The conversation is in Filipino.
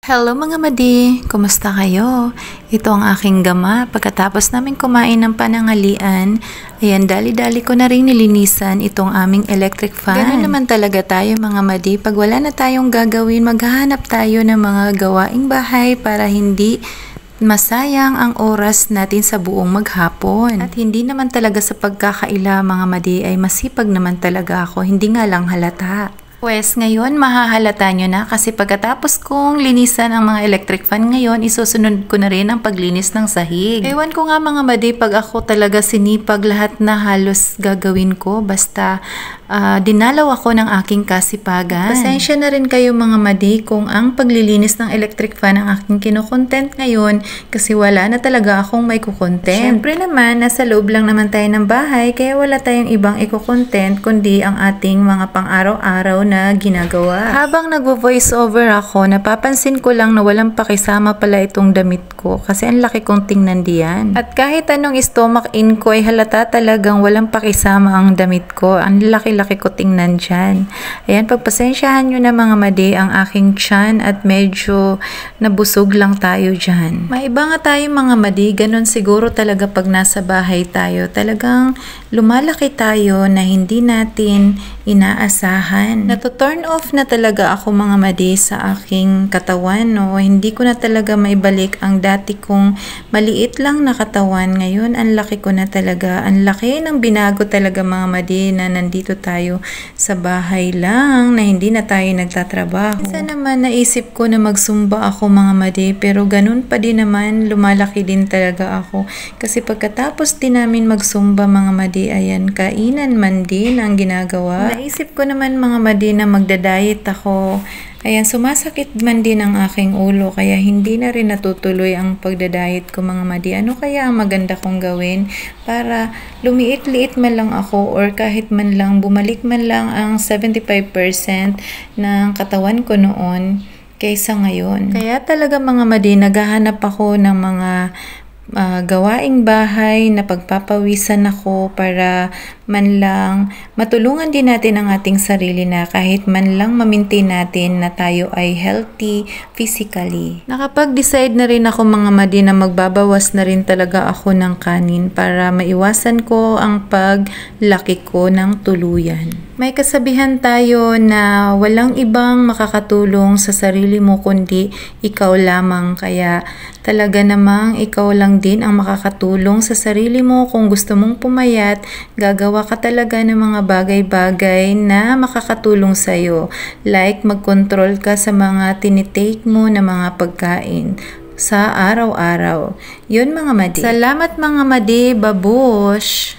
Hello mga madi! Kumusta kayo? Ito ang aking gama. Pagkatapos namin kumain ng panangalian, ayan, dali-dali ko na rin nilinisan itong aming electric fan. Ganun naman talaga tayo mga madi. Pag wala na tayong gagawin, maghahanap tayo ng mga gawaing bahay para hindi masayang ang oras natin sa buong maghapon. At hindi naman talaga sa pagkakaila mga madi ay masipag naman talaga ako. Hindi nga lang halata. Pues ngayon mahahalata nyo na kasi pagkatapos kong linisan ang mga electric fan ngayon, isusunod ko na rin ang paglinis ng sahig. Ewan ko nga mga madi, pag ako talaga sinipag lahat na halos gagawin ko basta dinalaw ako ng aking kasipagan. Pasensya na rin kayo mga madi kung ang paglilinis ng electric fan ang aking kinokontent ngayon kasi wala na talaga akong may kukontent. Siyempre naman, nasa loob lang naman tayo ng bahay kaya wala tayong ibang ikukontent kundi ang ating mga pang-araw-araw na ginagawa. Habang nagvo-voice over ako, napapansin ko lang na walang pakisama pala itong damit ko kasi ang laki kong tingnan diyan. At kahit anong stomach in ko ay halata talagang walang pakisama ang damit ko. Ang laki-laki ko tingnan dyan. Ayan, pagpasensyahan nyo na mga madi ang aking tiyan at medyo nabusog lang tayo dyan. Maiba nga tayo mga madi, ganun siguro talaga pag nasa bahay tayo. Talagang lumalaki tayo na hindi natin inaasahan. Nato-turn off na talaga ako mga madi sa aking katawan, no? Hindi ko na talaga maibalik ang dati kong maliit lang na katawan. Ngayon, ang laki ko na talaga. Ang laki ng binago talaga mga madi na nandito tayo sa bahay lang, na hindi na tayo nagtatrabaho. Isa naman naisip ko na magsumba ako mga madi, pero ganun pa din naman, lumalaki din talaga ako. Kasi pagkatapos din namin magsumba mga madi, ayan, kainan man din ang ginagawa. Naisip ko naman mga madi na magda-diet ako. Ayan, sumasakit man din ang aking ulo kaya hindi na rin natutuloy ang pagda-diet ko mga madi. Ano kaya ang maganda kong gawin para lumiit-liit man lang ako or kahit man lang bumalik man lang ang 75% ng katawan ko noon kaysa ngayon. Kaya talaga mga madi, naghahanap ako ng mga gawaing bahay na pagpapawisan ako para man lang matulungan din natin ang ating sarili na kahit man lang ma-maintain natin na tayo ay healthy physically. Nakapag-decide na rin ako mga madi na magbabawas na rin talaga ako ng kanin para maiwasan ko ang paglaki ko ng tuluyan. May kasabihan tayo na walang ibang makakatulong sa sarili mo kundi ikaw lamang, kaya talaga namang ikaw lang din ang makakatulong sa sarili mo. Kung gusto mong pumayat, gagawa ka talaga ng mga bagay-bagay na makakatulong sa'yo. Like mag-control ka sa mga tinitake mo na mga pagkain sa araw-araw. Yun mga madi. Salamat mga madi, babush!